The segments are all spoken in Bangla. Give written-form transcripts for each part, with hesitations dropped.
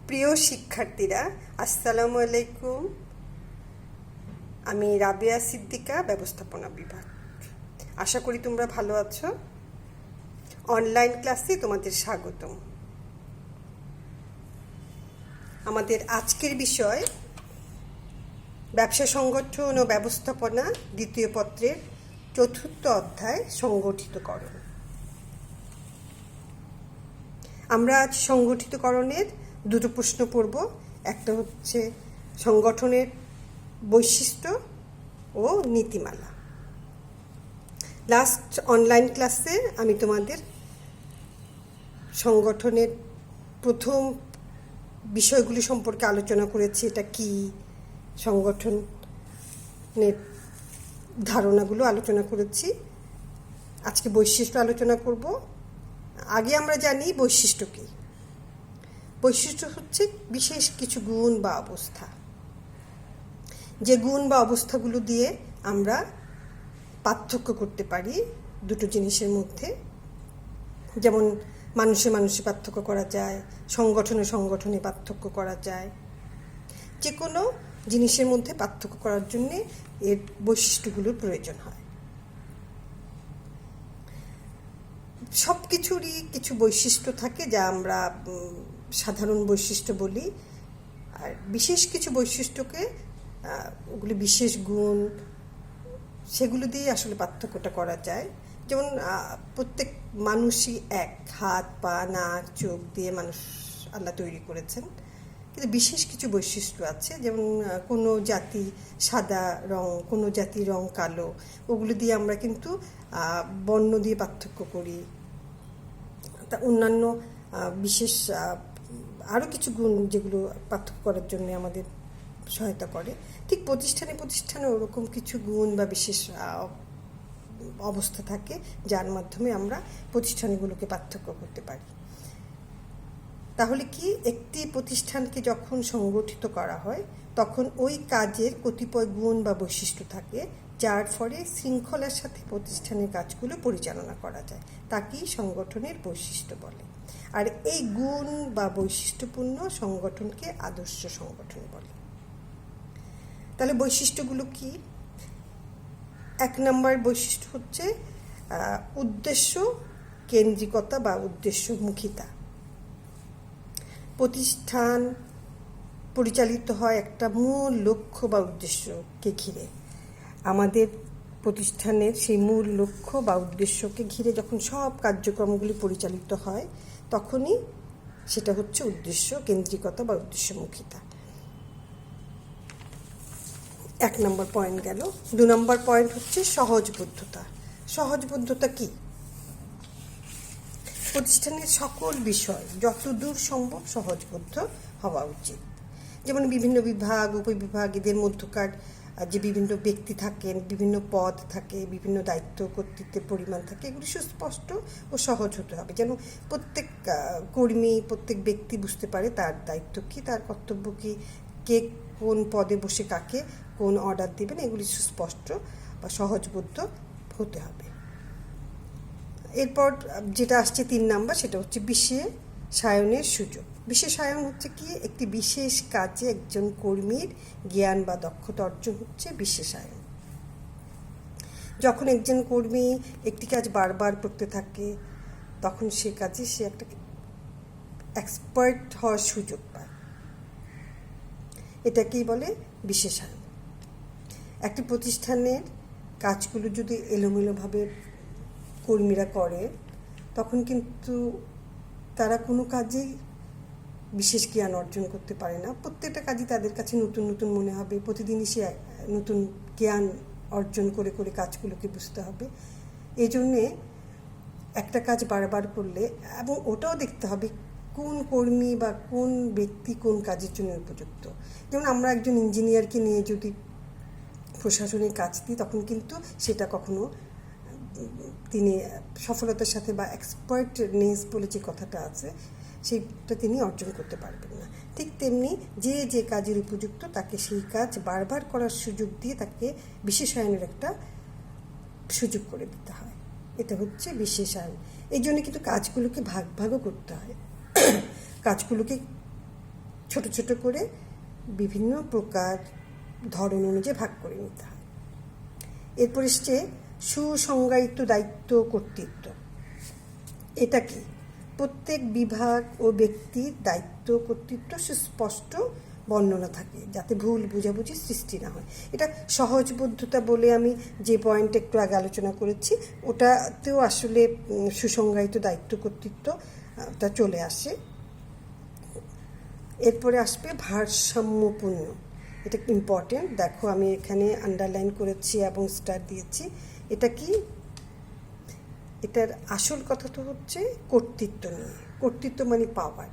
প্রিয় শিক্ষার্থীরা, আসসালামু আলাইকুম। আমি রাবেয়া সিদ্দিকা, ব্যবস্থাপনা বিভাগ। আশা করি তোমরা ভালো আছো। অনলাইন ক্লাসে তোমাদের স্বাগতম। আমাদের আজকের বিষয় ব্যবসা সংগঠন ও ব্যবস্থাপনা, দ্বিতীয় পত্রের চতুর্থ অধ্যায়, সংগঠিতকরণ। আমরা আজ সংগঠিতকরণের দুটো প্রশ্ন পড়ব। একটা হচ্ছে সংগঠনের বৈশিষ্ট্য ও নীতিমালা। লাস্ট অনলাইন ক্লাসে আমি তোমাদের সংগঠনের প্রথম বিষয়গুলি সম্পর্কে আলোচনা করেছি। এটা কি, সংগঠনের ধারণাগুলো আলোচনা করেছি। আজকে বৈশিষ্ট্য আলোচনা করব। আগে আমরা জানি বৈশিষ্ট্য কী। বৈশিষ্ট্য হচ্ছে বিশেষ কিছু গুণ বা অবস্থা, যে গুণ বা অবস্থাগুলো দিয়ে আমরা পার্থক্য করতে পারি দুটো জিনিসের মধ্যে। যেমন মানুষে মানুষে পার্থক্য করা যায়, সংগঠনে সংগঠনে পার্থক্য করা যায়। যে কোনো জিনিসের মধ্যে পার্থক্য করার জন্যে এর বৈশিষ্ট্যগুলোর প্রয়োজন হয়। সব কিছুরই কিছু বৈশিষ্ট্য থাকে যা আমরা সাধারণ বৈশিষ্ট্য বলি, আর বিশেষ কিছু বৈশিষ্ট্যকে ওগুলি বিশেষ গুণ, সেগুলো দিয়ে আসলে পার্থক্যটা করা যায়। যেমন প্রত্যেক মানুষই এক, হাত পা নাক চোখ দিয়ে মানুষ আল্লাহ তৈরি করেছেন, কিন্তু বিশেষ কিছু বৈশিষ্ট্য আছে। যেমন কোনো জাতি সাদা রং, কোনো জাতির রং কালো, ওগুলো দিয়ে আমরা কিন্তু বর্ণ দিয়ে পার্থক্য করি। তা অন্যান্য বিশেষ আরও কিছু গুণ যেগুলো পার্থক্য করার জন্য আমাদের সহায়তা করে। ঠিক প্রতিষ্ঠানে ওরকম কিছু গুণ বা বিশেষ অবস্থা থাকে যার মাধ্যমে আমরা প্রতিষ্ঠানগুলোকে পার্থক্য করতে পারি। তাহলে কি, একটি প্রতিষ্ঠানকে যখন সংগঠিত করা হয় তখন ওই কাজের কতিপয় গুণ বা বৈশিষ্ট্য থাকে যার ফলে শৃঙ্খলার সাথে প্রতিষ্ঠানের কাজগুলো পরিচালনা করা যায়। তাকেই সংগঠনের বৈশিষ্ট্য বলে। আর এই গুণ বা বৈশিষ্ট্যপূর্ণ সংগঠনকে আদর্শ সংগঠন বলে। তাহলে বৈশিষ্ট্যগুলো কি? 1 নম্বর বৈশিষ্ট্য হচ্ছে উদ্দেশ্য কেন্দ্রিকতা বা উদ্দেশ্যমুখিতা। প্রতিষ্ঠান পরিচালিত হয় একটা মূল লক্ষ্য বা উদ্দেশ্যকে ঘিরে। আমাদের প্রতিষ্ঠানের সেই মূল লক্ষ্য বা উদ্দেশ্যকে ঘিরে যখন সব কার্যক্রমগুলি পরিচালিত হয় তখনই সেটা হচ্ছে উদ্দেশ্য কেন্দ্রিকতা বা উদ্দেশ্যমুখিতা। 1 নম্বর পয়েন্ট গেল। 2 নম্বর পয়েন্ট হচ্ছে সহজবোধ্যতা। সহজবোধ্যতা কি? প্রতিষ্ঠানের সকল বিষয় যতদূর সম্ভব সহজবোধ্য হওয়া উচিত। যেমন বিভিন্ন বিভাগ উপবিভাগ এদের মধ্যকার যে বিভিন্ন ব্যক্তি থাকেন, বিভিন্ন পদ থাকে, বিভিন্ন দায়িত্ব কর্তৃত্বের পরিমাণ থাকে, এগুলি সুস্পষ্ট ও সহজ হতে হবে। যেন প্রত্যেক কর্মী, প্রত্যেক ব্যক্তি বুঝতে পারে তার দায়িত্ব কী, তার কর্তব্য কী, কে কোন পদে বসে কাকে কোন অর্ডার দেবেন, এগুলি সুস্পষ্ট বা সহজবোধ্য হতে হবে। এরপর যেটা আসছে 3 নাম্বার, সেটা হচ্ছে বিশেষায়নের সুযোগ। বিশেষায়ন হচ্ছে কি? একটি বিশেষ কাজে একজন কর্মীর জ্ঞান বা দক্ষতা অর্জন হচ্ছে বিশেষায়ন। যখন একজন কর্মী একটি কাজ বারবার করতে থাকে তখন সে কাজে সে একটা এক্সপার্ট হওয়ার সুযোগ পায়। এটাকেই বলে বিশেষায়ন। একটি প্রতিষ্ঠানের কাজগুলো যদি এলোমেলোভাবে কর্মীরা করে তখন কিন্তু তারা কোনো কাজেই বিশেষ জ্ঞান অর্জন করতে পারে না। প্রত্যেকটা কাজই তাদের কাছে নতুন নতুন মনে হবে। প্রতিদিনই সে নতুন জ্ঞান অর্জন করে করে কাজগুলোকে বুঝতে হবে। এই জন্যে একটা কাজ বারবার করলে, এবং ওটাও দেখতে হবে কোন কর্মী বা কোন ব্যক্তি কোন কাজের জন্য উপযুক্ত। যেমন আমরা একজন ইঞ্জিনিয়ারকে নিয়ে যদি প্রশাসনিক কাজ দিই তখন কিন্তু সেটা কখনো তিনি সফলতার সাথে বা এক্সপার্টনেস বলে যে কথাটা আছে সেইটা তিনি অর্জন করতে পারবেন না। ঠিক তেমনি যে যে কাজের উপযুক্ত তাকে সেই কাজ বারবার করার সুযোগ দিয়ে তাকে বিশেষায়নের একটা সুযোগ করে দিতে হয়। এটা হচ্ছে বিশেষায়ন। এই জন্য কিন্তু কাজগুলোকে ভাগ ভাগও করতে হয়। কাজগুলোকে ছোট ছোট করে বিভিন্ন প্রকার ধরন অনুযায়ী ভাগ করে নিতে হয়। এরপর এসছে সুসংজ্ঞায়িত দায়িত্ব কর্তৃত্ব। এটা কি? প্রত্যেক বিভাগ ও ব্যক্তির দায়িত্ব কর্তৃত্ব সুস্পষ্ট বর্ণনা থাকে, যাতে ভুল বোঝাবুঝি সৃষ্টি না হয়। এটা সহজবোধ্যতা বলে আমি যে পয়েন্ট একটু আগে আলোচনা করেছি, ওটাতেও আসলে সুসংজ্ঞায়িত দায়িত্ব কর্তৃত্বটা চলে আসে। এরপরে আসবে ভারসাম্যপূর্ণ। এটা ইম্পর্টেন্ট, দেখো আমি এখানে আন্ডারলাইন করেছি এবং স্টার দিয়েছি। এটা কি? এটার আসল কথা তো হচ্ছে কর্তৃত্ব নিয়ে। কর্তৃত্ব মানে পাওয়ার।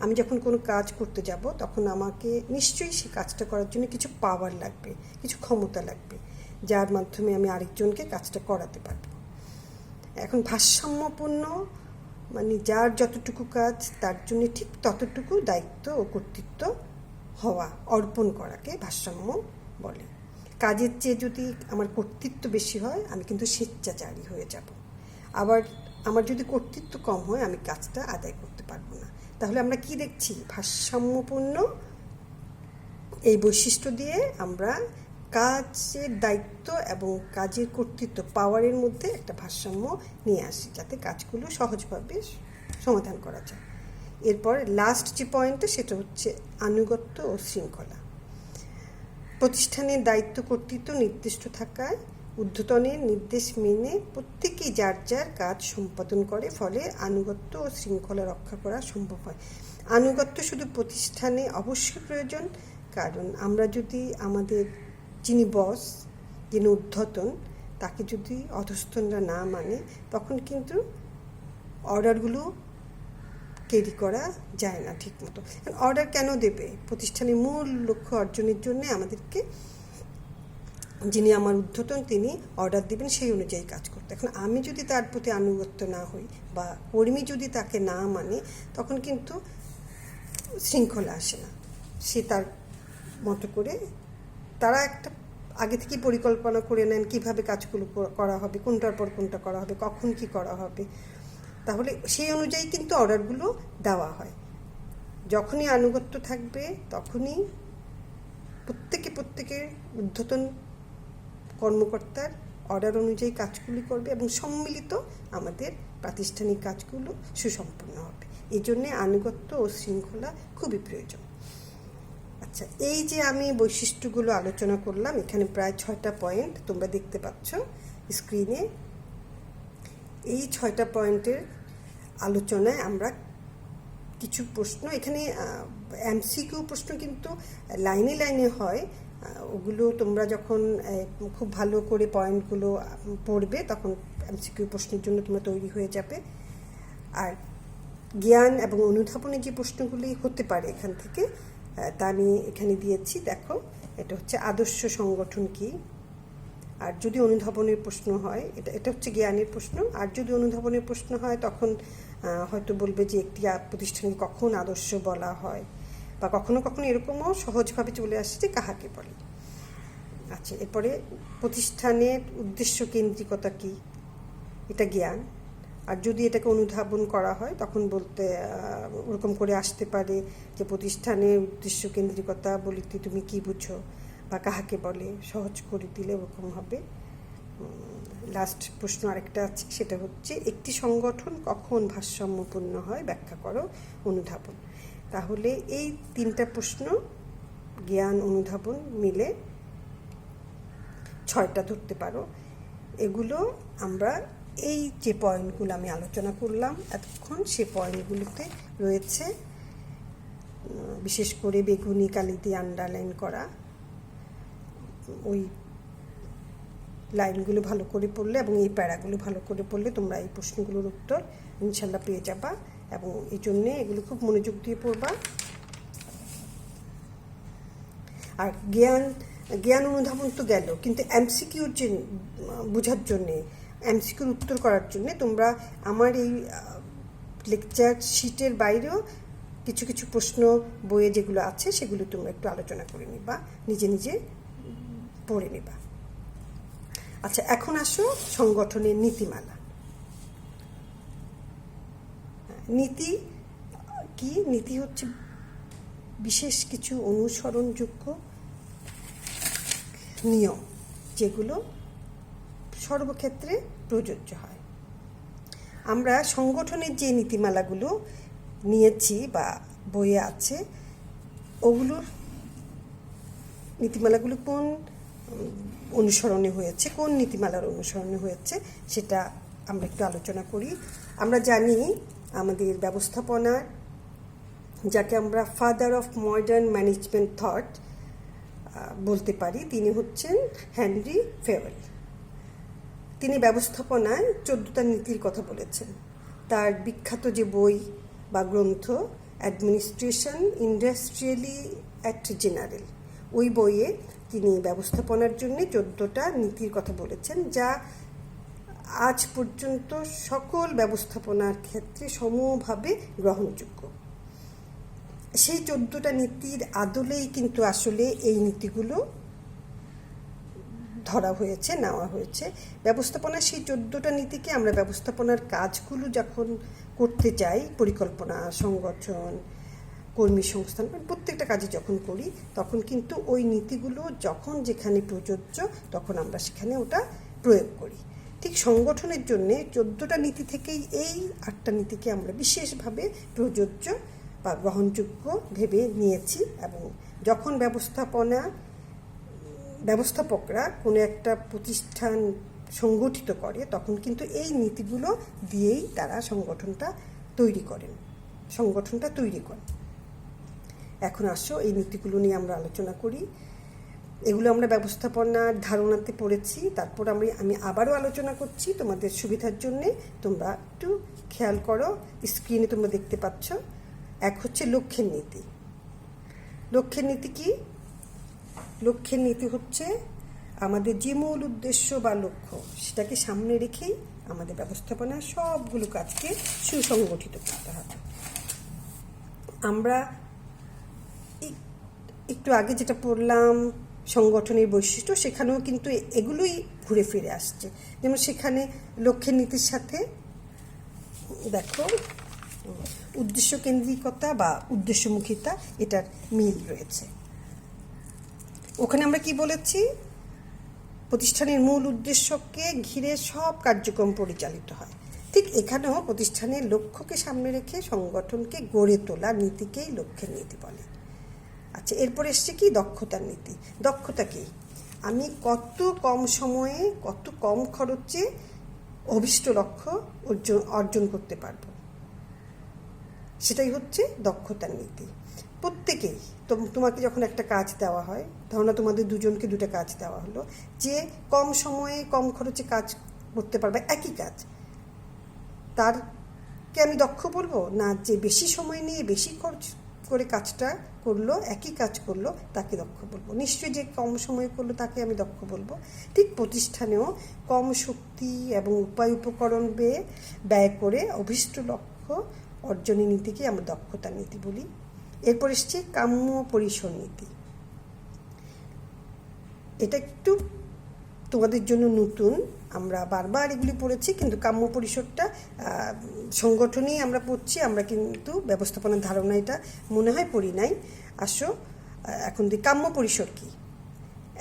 আমি যখন কোনো কাজ করতে যাব তখন আমাকে নিশ্চয়ই সেই কাজটা করার জন্য কিছু পাওয়ার লাগবে, কিছু ক্ষমতা লাগবে, যার মাধ্যমে আমি আরেকজনকে কাজটা করাতে পারবো। এখন ভারসাম্যপূর্ণ মানে যার যতটুকু কাজ তার জন্য ঠিক ততটুকু দায়িত্ব ও কর্তৃত্ব হওয়া, অর্পণ করাকে ভারসাম্য বলে। কাজের চেয়ে যদি আমার কর্তৃত্ব বেশি হয় আমি কিন্তু স্বেচ্ছাচারী হয়ে যাব। আবার আমার যদি কর্তৃত্ব কম হয় আমি কাজটা আদায় করতে পারবো না। তাহলে আমরা কি দেখছি? ভারসাম্যপূর্ণ এই বৈশিষ্ট্য দিয়ে আমরা কাজের দায়িত্ব এবং কাজের কর্তৃত্ব পাওয়ারের মধ্যে একটা ভারসাম্য নিয়ে আসি, যাতে কাজগুলো সহজভাবে সমাধান করা যায়। এরপর লাস্ট যে পয়েন্টটা সেটা হচ্ছে আনুগত্য ও শৃঙ্খলা। প্রতিষ্ঠানের দায়িত্ব কর্তৃত্ব নির্দিষ্ট থাকায় ঊর্ধ্বতনের নির্দেশ মেনে প্রত্যেকেই যার যার কাজ সম্পাদন করে, ফলে আনুগত্য ও শৃঙ্খলা রক্ষা করা সম্ভব হয়। আনুগত্য শুধু প্রতিষ্ঠানে অবশ্যই প্রয়োজন, কারণ আমরা যদি আমাদের যিনি বস, যিনি ঊর্ধ্বতন, তাকে যদি অধস্তনরা না মানে তখন কিন্তু অর্ডারগুলো ক্যারি করা যায় না ঠিক মতো। অর্ডার কেন দেবে? প্রতিষ্ঠানের মূল লক্ষ্য অর্জনের জন্য আমাদেরকে যিনি আমার ঊর্ধ্বতন তিনি অর্ডার দেবেন সেই অনুযায়ী কাজ করতে। এখন আমি যদি তার প্রতি আনুগত্য না হই বা কর্মী যদি তাকে না মানে তখন কিন্তু শৃঙ্খলা আসে না। সে তার মতো করে, তারা একটা আগে থেকেই পরিকল্পনা করে নেন কিভাবে কাজগুলো করা হবে, কোনটার পর কোনটা করা হবে, কখন কি করা হবে, তাহলে সেই অনুযায়ী কিন্তু অর্ডারগুলো দেওয়া হয়। যখনই আনুগত্য থাকবে তখনই প্রত্যেকের ঊর্ধ্বতন কর্মকর্তার অর্ডার অনুযায়ী কাজগুলি করবে এবং সম্মিলিত আমাদের প্রাতিষ্ঠানিক কাজগুলো সুসম্পন্ন হবে। এই জন্যে আনুগত্য ও শৃঙ্খলা খুবই প্রয়োজন। আচ্ছা, এই যে আমি বৈশিষ্ট্যগুলো আলোচনা করলাম, এখানে প্রায় 6টা পয়েন্ট তোমরা দেখতে পাচ্ছ স্ক্রিনে। এই 6টা পয়েন্টের আলোচনায় আমরা কিছু প্রশ্ন, এখানে এমসিকিউ প্রশ্ন কিন্তু লাইনে লাইনে হয়, ওগুলো তোমরা যখন খুব ভালো করে পয়েন্টগুলো পড়বে তখন এমসিকিউ প্রশ্নের জন্য তোমরা তৈরি হয়ে যাবে। আর জ্ঞান এবং অনুধাবনের যে প্রশ্নগুলি হতে পারে এখান থেকে, তা আমি এখানে দিয়েছি। দেখো, এটা হচ্ছে আদর্শ সংগঠন কি, আর যদি অনুধাবনের প্রশ্ন হয়, এটা হচ্ছে জ্ঞানের প্রশ্ন। আর যদি অনুধাবনের প্রশ্ন হয় তখন হয়তো বলবে যে একটি প্রতিষ্ঠানকে কখন আদর্শ বলা হয়, বা কখনো কখনো এরকমও সহজভাবে চলে আসে যে কাহাকে বলে। আচ্ছা, এরপরে প্রতিষ্ঠানের উদ্দেশ্য কেন্দ্রিকতা কি, এটা জ্ঞান। আর যদি এটাকে অনুধাবন করা হয় তখন বলতে ওরকম করে আসতে পারে যে প্রতিষ্ঠানের উদ্দেশ্য কেন্দ্রিকতা বলিতে তুমি কি বুঝো বা কাহাকে বলে, সহজ করে দিলে ওরকম হবে। লাস্ট প্রশ্ন আরেকটা আছে, সেটা হচ্ছে একটি সংগঠন কখন ভারসাম্যপূর্ণ হয় ব্যাখ্যা করো, অনুধাবন। তাহলে এই 3টা প্রশ্ন জ্ঞান অনুধাবন মিলে 6টা ধরতে পারো। এগুলো আমরা এই যে পয়েন্টগুলো আমি আলোচনা করলাম এতক্ষণ, সে পয়েন্টগুলোতে রয়েছে। বিশেষ করে বেগুনি কালি দিয়ে আন্ডারলাইন করা ওই লাইনগুলো ভালো করে পড়লে এবং এই প্যারাগুলো ভালো করে পড়লে তোমরা এই প্রশ্নগুলোর উত্তর ইনশাল্লাহ পেয়ে যাবা, এবং এই জন্যে এগুলো খুব মনোযোগ দিয়ে পড়বা। আর জ্ঞান অনুধাবন তো গেল, কিন্তু এমসিকিউর যে বোঝার জন্যে, এমসিকিউর উত্তর করার জন্যে তোমরা আমার এই লেকচার শিটের বাইরেও কিছু কিছু প্রশ্ন বইয়ে যেগুলো আছে সেগুলো তোমরা একটু আলোচনা করে নিবা, নিজে নিজে পড়ে নিবা। আচ্ছা, এখন আসো সংগঠনের নীতিমালা। নীতি কি? নীতি হচ্ছে বিশেষ কিছু অনুসরণযোগ্য নিয়ম যেগুলো সর্বক্ষেত্রে প্রযোজ্য হয়। আমরা সংগঠনের যে নীতিমালাগুলো নিয়েছি বা বইয়ে আছে, ওগুলোর নীতিমালাগুলো কোন অনুসরণে হয়েছে, কোন নীতিমালার অনুসরণে হয়েছে সেটা আমরা একটু আলোচনা করি। আমরা জানি আমাদের ব্যবস্থাপনা, যাকে আমরা father of modern management thought বলতে পারি, তিনি হচ্ছেন হেনরি ফেওয়েল। তিনি ব্যবস্থাপনায় 14টা নীতির কথা বলেছেন। তার বিখ্যাত যে বই বা গ্রন্থ অ্যাডমিনিস্ট্রেশন ইন্ডাস্ট্রিয়ালি অ্যাট জেনারেল, ওই বইয়ে তিনি ব্যবস্থাপনার জন্য 14টা নীতির কথা বলেছেন, যা আজ পর্যন্ত সকল ব্যবস্থাপনার ক্ষেত্রে সমভাবে গ্রহণযোগ্য। সেই 14টা নীতির আদলেই কিন্তু আসলে এই নীতিগুলো ধরা হয়েছে, নেওয়া হয়েছে। ব্যবস্থাপনার সেই 14টা নীতিকে আমরা ব্যবস্থাপনার কাজগুলো যখন করতে যাই, পরিকল্পনা, সংগঠন, কর্মী সংস্থান, প্রত্যেকটা কাজে যখন করি, তখন কিন্তু ওই নীতিগুলো যখন যেখানে প্রযোজ্য তখন আমরা সেখানে ওটা প্রয়োগ করি। ঠিক সংগঠনের জন্য 14টা নীতি থেকেই এই 8টা নীতিকে আমরা বিশেষভাবে প্রযোজ্য বা গ্রহণযোগ্য ভেবে নিয়েছি। এবং যখন ব্যবস্থাপকরা কোনো একটা প্রতিষ্ঠান সংগঠিত করে, তখন কিন্তু এই নীতিগুলো দিয়েই তারা সংগঠনটা তৈরি করেন। এখন আসো এই নীতিগুলো নিয়ে আমরা আলোচনা করি। এগুলো আমরা ব্যবস্থাপনার ধারণাতে পড়েছি, তারপর আমি আবারও আলোচনা করছি তোমাদের সুবিধার জন্যে। তোমরা একটু খেয়াল করো, স্ক্রিনে তোমরা দেখতে পাচ্ছ। এক হচ্ছে লক্ষ্যের নীতি। লক্ষ্যের নীতি কি? লক্ষ্যের নীতি হচ্ছে আমাদের যে মূল উদ্দেশ্য বা লক্ষ্য, সেটাকে সামনে রেখেই আমাদের ব্যবস্থাপনার সবগুলো কাজকে সুসংগঠিত করতে হবে। আমরা একটু আগে যেটা পড়লাম সংগঠনের বৈশিষ্ট্য, সেখানেও কিন্তু এগুলোই ঘুরে ফিরে আসছে। যেমন সেখানে লক্ষ্যের নীতির সাথে দেখো উদ্দেশ্য কেন্দ্রিকতা বা উদ্দেশ্যমুখিতা, এটার মিল রয়েছে। ওখানে আমরা কি বলেছি? প্রতিষ্ঠানের মূল উদ্দেশ্যকে ঘিরে সব কার্যক্রম পরিচালিত হয়। ঠিক এখানেও প্রতিষ্ঠানের লক্ষ্যকে সামনে রেখে সংগঠনকে গড়ে তোলা নীতিকেই লক্ষ্যের নীতি বলে। আচ্ছা, এরপর এসছে কি? দক্ষতার নীতি। দক্ষতা কি? আমি কত কম সময়ে, কত কম খরচে অভীষ্ট লক্ষ্য অর্জন করতে পারবো, সেটাই হচ্ছে দক্ষতার নীতি। প্রত্যেকেই তোমাকে যখন একটা কাজ দেওয়া হয়, ধরো না তোমাদের দুজনকে দুটো কাজ দেওয়া হলো, যে কম সময়ে কম খরচে কাজ করতে পারবে একই কাজ, তারকে আমি দক্ষ বলবো না? যে বেশি সময় নিয়ে বেশি খরচ করে কাজটা করলো, একই কাজ করলো, তাকে দক্ষ বলবো। নিশ্চয়ই যে কম সময় করলো তাকে আমি দক্ষ বলবো। ঠিক প্রতিষ্ঠানেও কম শক্তি এবং উপকরণ ব্যয় করে অভীষ্ট লক্ষ্য অর্জনের নীতিকে আমরা দক্ষতার নীতি বলি। এরপর এসছে কাম্য পরিসর নীতি। এটা একটু তোমাদের জন্য নতুন, আমরা বারবার এগুলি পড়েছি, কিন্তু কাম্য পরিসরটা সংগঠনেই আমরা পড়ছি, আমরা কিন্তু ব্যবস্থাপনার ধারণা এটা মনে হয় পড়ি নাই। আসো এখন কাম্য পরিসর কি?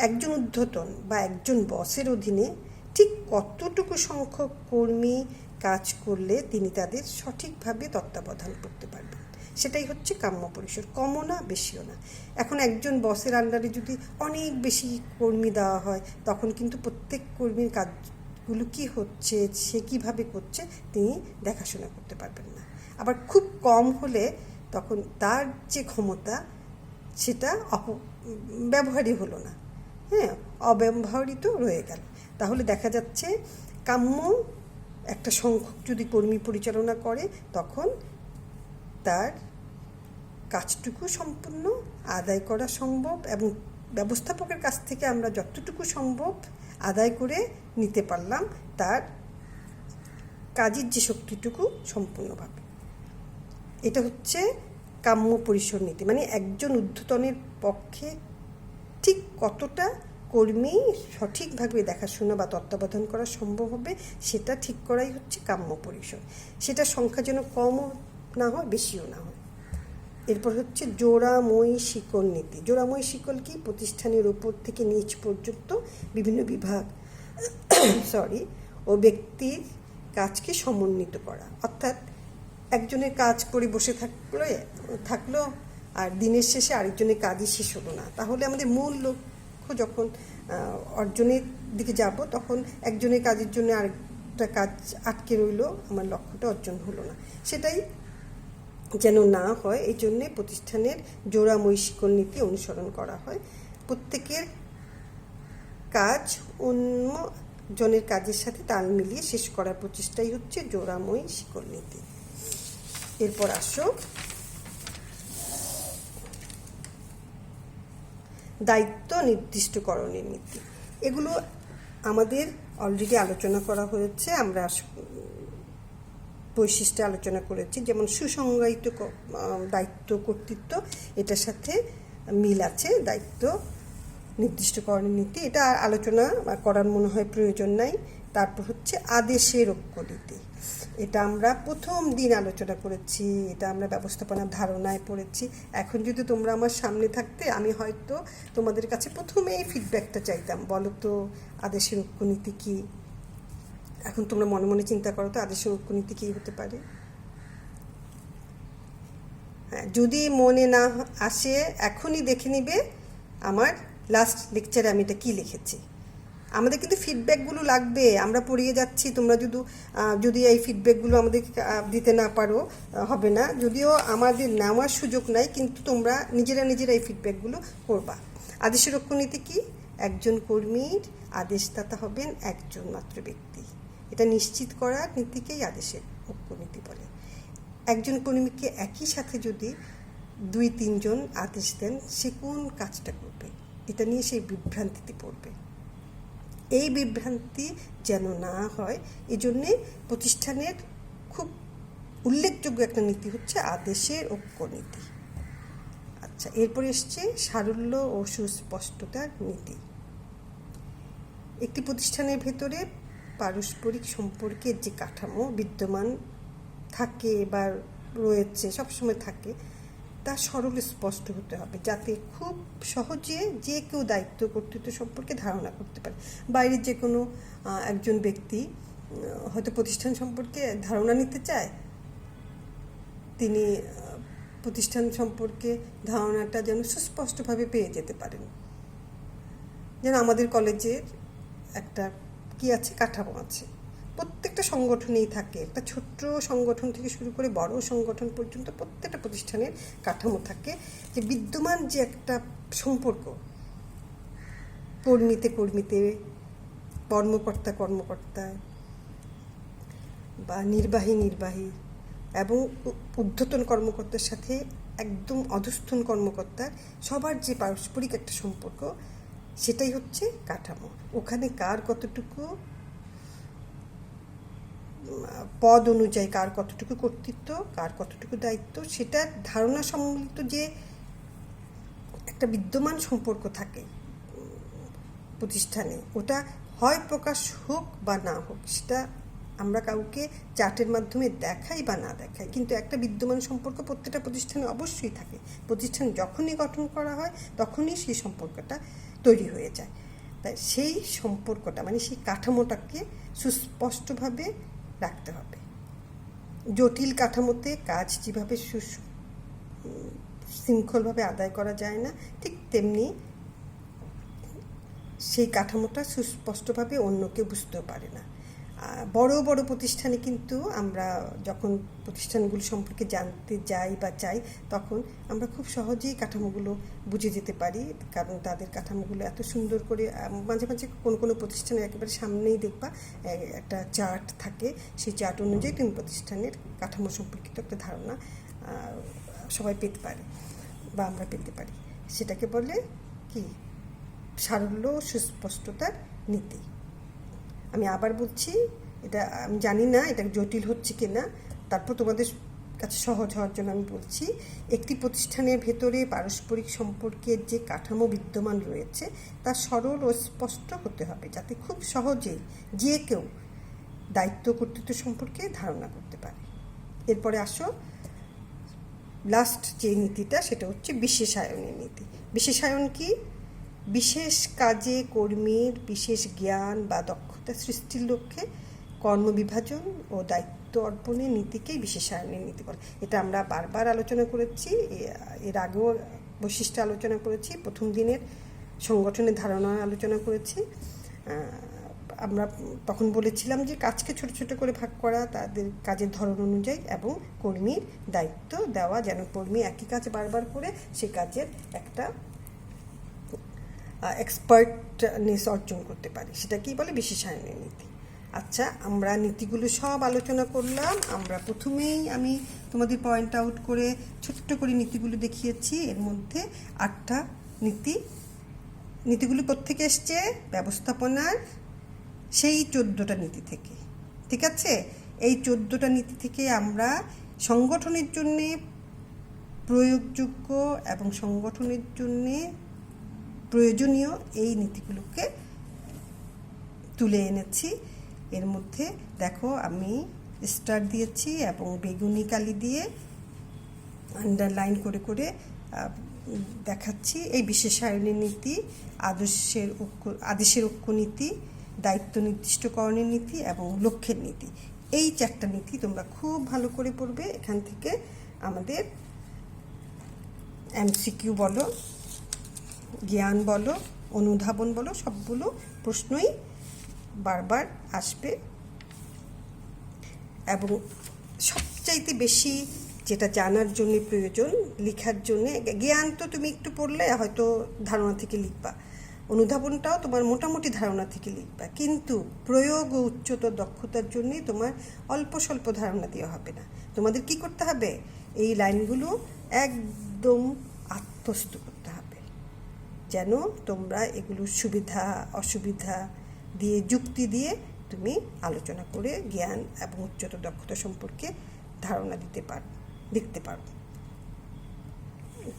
একজন ঊর্ধ্বতন বা একজন বসের অধীনে ঠিক কতটুকু সংখ্যক কর্মী কাজ করলে তিনি তাদের সঠিকভাবে তত্ত্বাবধান করতে পারবেন, সেটাই হচ্ছে কাম্য পরিসর। কমও না, বেশিও না। এখন একজন বসের আন্ডারে যদি অনেক বেশি কর্মী দেওয়া হয়, তখন কিন্তু প্রত্যেক কর্মীর কাজগুলো কি হচ্ছে, সে কীভাবে করছে, তিনি দেখাশোনা করতে পারবেন না। আবার খুব কম হলে তখন তার যে ক্ষমতা, সেটা ব্যবহারই হলো না, অব্যবহৃত রয়ে গেল। তাহলে দেখা যাচ্ছে কাম্য একটা সংখ্যক যদি কর্মী পরিচালনা করে, তখন তার কাজটুকু সম্পূর্ণ আদায় করা সম্ভব, এবং ব্যবস্থাপকের কাছ থেকে আমরা যতটুকু সম্ভব আদায় করে নিতে পারলাম, তার কাজের যে শক্তিটুকু সম্পূর্ণভাবে। এটা হচ্ছে কাম্য পরিসর নীতি। মানে একজন ঊর্ধ্বতনের পক্ষে ঠিক কতটা কর্মী সঠিকভাবে দেখাশোনা বা তত্ত্বাবধান করা সম্ভব হবে, সেটা ঠিক করাই হচ্ছে কাম্য পরিসর। সেটা সংখ্যা যেন কমও না হয়, বেশিও না হয়। এরপর হচ্ছে জোড়াময়ী শিকল নীতি। জোড়াময়ী শিকল কি? প্রতিষ্ঠানের উপর থেকে নিচ পর্যন্ত বিভিন্ন বিভাগ ও ব্যক্তির কাজকে সমন্বিত করা। অর্থাৎ একজনের কাজ করে বসে থাকলো আর দিনের শেষে আরেকজনের কাজই শেষ হলো না, তাহলে আমাদের মূল লক্ষ্য যখন অর্জনের দিকে যাব তখন একজনের কাজের জন্য আরেকটা কাজ আটকে রইল, আমার লক্ষ্যটা অর্জন হলো না। সেটাই যেন না হয় এই জন্যে প্রতিষ্ঠানের জোড়াময়ী শিকল নীতি অনুসরণ করা হয়। প্রত্যেকের কাজ অন্যজনের কাজের সাথে তাল মিলিয়ে শেষ করার প্রচেষ্টাই হচ্ছে জোড়াময়ী শিকল নীতি। এরপর আসো দায়িত্ব নির্দিষ্টকরণের নীতি। এগুলো আমাদের অলরেডি আলোচনা করা হয়েছে, আমরা বৈশিষ্ট্য আলোচনা করেছি। যেমন সুসংজ্ঞায়িত দায়িত্ব কর্তৃত্ব, এটার সাথে মিল আছে দায়িত্ব নির্দিষ্টকরণের নীতি, এটা আলোচনা করার মনে হয় প্রয়োজন নাই। তারপর হচ্ছে আদেশের ঐক্য নীতি, এটা আমরা প্রথম দিন আলোচনা করেছি, এটা আমরা ব্যবস্থাপনার ধারণায় পড়েছি। এখন যদি তোমরা আমার সামনে থাকতে আমি হয়তো তোমাদের কাছে প্রথমেই ফিডব্যাকটা চাইতাম, বলো তো আদেশের ঐক্য নীতি কী? এখন তোমরা মনে মনে চিন্তা করো তো আদেশের ঐক্য নীতি কী হতে পারে। হ্যাঁ, যদি মনে না আসে এখনই দেখে নিবে আমার লাস্ট লেকচারে আমি এটা কী লিখেছি। আমাদের কিন্তু ফিডব্যাকগুলো লাগবে, আমরা পড়িয়ে যাচ্ছি, তোমরা যদি এই ফিডব্যাকগুলো আমাদের দিতে না পারো হবে না। যদিও আমাদের নেওয়ার সুযোগ নাই, কিন্তু তোমরা নিজেরা এই ফিডব্যাকগুলো করবা। আদেশের ঐক্য নীতি কি? একজন কর্মীর আদেশদাতা হবেন একজন মাত্র ব্যক্তি, এটা নিশ্চিত করার নীতিকেই আদেশের ঐক্য নীতি বলে। একজন কর্মীকে একই সাথে যদি 2-3 জন আদেশ দেন, সে কোন কাজটা করবে, এটা নিয়ে সেই বিভ্রান্তিতে পড়বে। এই বিভ্রান্তি যেন না হয় এজন্যে প্রতিষ্ঠানের খুব উল্লেখযোগ্য একটা নীতি হচ্ছে আদেশের ঐক্য নীতি। আচ্ছা, এরপরে এসছে সারল্য ও সুস্পষ্টতার নীতি। একটি প্রতিষ্ঠানের ভেতরে পারস্পরিক সম্পর্কের যে কাঠামো বিদ্যমান থাকে বা রয়েছে, সবসময় থাকে, তা সরল স্পষ্ট হতে হবে, যাতে খুব সহজে যে কেউ দায়িত্ব কর্তৃত্ব সম্পর্কে ধারণা করতে পারে। বাইরের যে কোনো একজন ব্যক্তি হয়তো প্রতিষ্ঠান সম্পর্কে ধারণা নিতে চায়, তিনি প্রতিষ্ঠান সম্পর্কে ধারণাটা যেন সুস্পষ্টভাবে পেয়ে যেতে পারেন। যেন আমাদের কলেজের একটা কি আছে, কাঠামো আছে, প্রত্যেকটা সংগঠনেই থাকে, একটা ছোট্ট সংগঠন থেকে শুরু করে বড় সংগঠন পর্যন্ত প্রত্যেকটা প্রতিষ্ঠানের কাঠামো থাকে, যে বিদ্যমান যে একটা সম্পর্ক কর্মীতে কর্মকর্তা বা নির্বাহী এবং ঊর্ধ্বতন কর্মকর্তার সাথে একদম অধস্থন কর্মকর্তার সবার যে পারস্পরিক একটা সম্পর্ক, সেটাই হচ্ছে কাঠামো। ওখানে কার কতটুকু পদ অনুযায়ী কার কতটুকু কর্তৃত্ব, কার কতটুকু দায়িত্ব, সেটার ধারণা সম্মিলিত যে একটা বিদ্যমান সম্পর্ক থাকে প্রতিষ্ঠানে, ওটা হয় প্রকাশ হোক বা না হোক, সেটা আমরা কাউকে চার্টের মাধ্যমে দেখাই বা না দেখাই, কিন্তু একটা বিদ্যমান সম্পর্ক প্রত্যেকটা প্রতিষ্ঠানে অবশ্যই থাকে। প্রতিষ্ঠান যখনই গঠন করা হয় তখনই সেই সম্পর্কটা তৈরি হয়ে যায়। তাই সেই সম্পর্কটা মানে সেই কাঠামোটাকে সুস্পষ্টভাবে রাখতে হবে। জটিল কাঠামোতে কাজ যেভাবে শৃঙ্খলভাবে আদায় করা যায় না, ঠিক তেমনি সেই কাঠামোটা সুস্পষ্টভাবে অন্য কেউ বুঝতেও পারে না। বড় প্রতিষ্ঠানে কিন্তু আমরা যখন প্রতিষ্ঠানগুলো সম্পর্কে জানতে যাই বা চাই, তখন আমরা খুব সহজেই কাঠামোগুলো বুঝে যেতে পারি, কারণ তাদের কাঠামোগুলো এত সুন্দর করে, মাঝে কোনো প্রতিষ্ঠানের একেবারে সামনেই দেখবা একটা চার্ট থাকে, সেই চার্ট অনুযায়ী তুমি প্রতিষ্ঠানের কাঠামো সম্পর্কিত একটা ধারণা সবাই পেতে পারে বা আমরা পেতে পারি। সেটাকে বলে কি? সারল্য সুস্পষ্টতার নীতি। আমি আবার বলছি, এটা আমি জানি না এটা জটিল হচ্ছে কি না, তারপর তোমাদের কাছে সহজ হওয়ার জন্য আমি বলছি। একটি প্রতিষ্ঠানের ভেতরে পারস্পরিক সম্পর্কের যে কাঠামো বিদ্যমান রয়েছে তা সরল ও স্পষ্ট হতে হবে, যাতে খুব সহজেই যে কেউ দায়িত্ব কর্তৃত্ব সম্পর্কে ধারণা করতে পারে। এরপরে আসো লাস্ট যে নীতিটা সেটা হচ্ছে বিশেষায়নের নীতি। বিশেষায়ন কি? বিশেষ কাজে কর্মীর বিশেষ জ্ঞান বা দক্ষতা সৃষ্টির লক্ষ্যে কর্মবিভাজন ও দায়িত্ব অর্পণের নীতিকেই বিশেষায়নের নীতি বলে। এটা আমরা বারবার আলোচনা করেছি, এর আগেও বৈশিষ্ট্য আলোচনা করেছি, প্রথম দিনের সংগঠনের ধারণা আলোচনা করেছি। আমরা তখন বলেছিলাম যে কাজকে ছোট ছোট করে ভাগ করা, তাদের কাজের ধরন অনুযায়ী, এবং কর্মীর দায়িত্ব দেওয়া যেন কর্মী একই কাজ বারবার করে সে কাজের একটা এক্সপার্টনেস অর্জন করতে পারে, সেটা কি বলে বিশেষায়নের নীতি। আচ্ছা, আমরা নীতিগুলো সব আলোচনা করলাম। আমরা প্রথমেই আমি তোমাদের পয়েন্ট আউট করে ছোট্ট করে নীতিগুলো দেখিয়েছি। এর মধ্যে 8টা নীতিগুলো কোত্থেকে এসছে? ব্যবস্থাপনার সেই 14টা নীতি থেকে। ঠিক আছে, এই 14টা নীতি থেকে আমরা সংগঠনের জন্যে প্রয়োগযোগ্য এবং সংগঠনের জন্যে প্রয়োজনীয় এই নীতিগুলোকে তুলে এনেছি। এর মধ্যে দেখো আমি স্টার দিয়েছি এবং বেগুনি কালি দিয়ে আন্ডারলাইন করে করে দেখাচ্ছি। এই বিশেষায়নের নীতি, আদেশের ঐক্য নীতি, দায়িত্ব নির্দিষ্টকরণের নীতি এবং লক্ষ্যের নীতি, এই 4টা নীতি তোমরা খুব ভালো করে পড়বে। এখান থেকে আমাদের এমসিকিউ বলো, জ্ঞান বলো, অনুধাবন বলো, সবগুলো প্রশ্নই বারবার আসবে। এবং সবচাইতে বেশি যেটা জানার জন্য প্রয়োজন, লেখার জন্য, জ্ঞান তো তুমি একটু পড়লে হয়তো ধারণা থেকে লিখবা, অনুধাবনটাও তোমার মোটামুটি ধারণা থেকে লিখবা, কিন্তু প্রয়োগ ও উচ্চতর দক্ষতার জন্যে তোমার অল্প স্বল্প ধারণা দেওয়া হবে না। তোমাদের কি করতে হবে? এই লাইনগুলো একদম আত্মস্থ করতে হবে, যেন তোমরা এগুলোর সুবিধা অসুবিধা দিয়ে, যুক্তি দিয়ে তুমি আলোচনা করে জ্ঞান এবং উচ্চতর দক্ষতা সম্পর্কে ধারণা দেখতে পারো।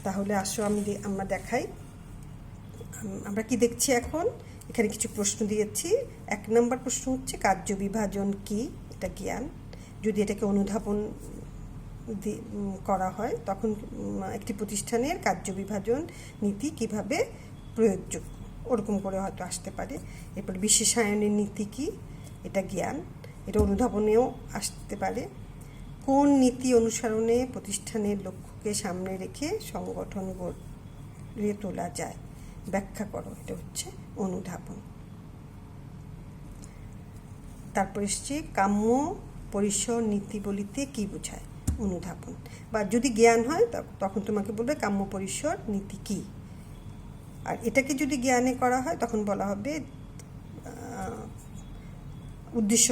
তাহলে আসো আমরা দেখাই আমরা কি দেখছি এখন। এখানে কিছু প্রশ্ন দিয়েছি। 1 নম্বর প্রশ্ন হচ্ছে কার্য বিভাজন কি? এটা জ্ঞান। যদি এটাকে অনুধাবন করা হয় তখন একটি প্রতিষ্ঠানের কার্য বিভাজন নীতি কিভাবে প্রয়োগযোগ্য, ওরকম করে হয়তো আসতে পারে। এরপর বিশেষায়নের নীতি কি? এটা জ্ঞান, এটা অনুধাবনেও আসতে পারে। কোন নীতি অনুসরণে প্রতিষ্ঠানের লক্ষ্যকে সামনে রেখে সংগঠন গড়ে তোলা যায়, ব্যাখ্যা করো, এটা হচ্ছে অনুধাবন। তারপর এসছে কাম্য পরিসর নীতি বলিতে কি বোঝায়, অনুধাবন। বা যদি জ্ঞান হয় তখন তোমাকে বলবে কাম্য পরিসর নীতি কি। আর এটাকে যদি জ্ঞানে করা হয় তখন বলা হবে উদ্দেশ্য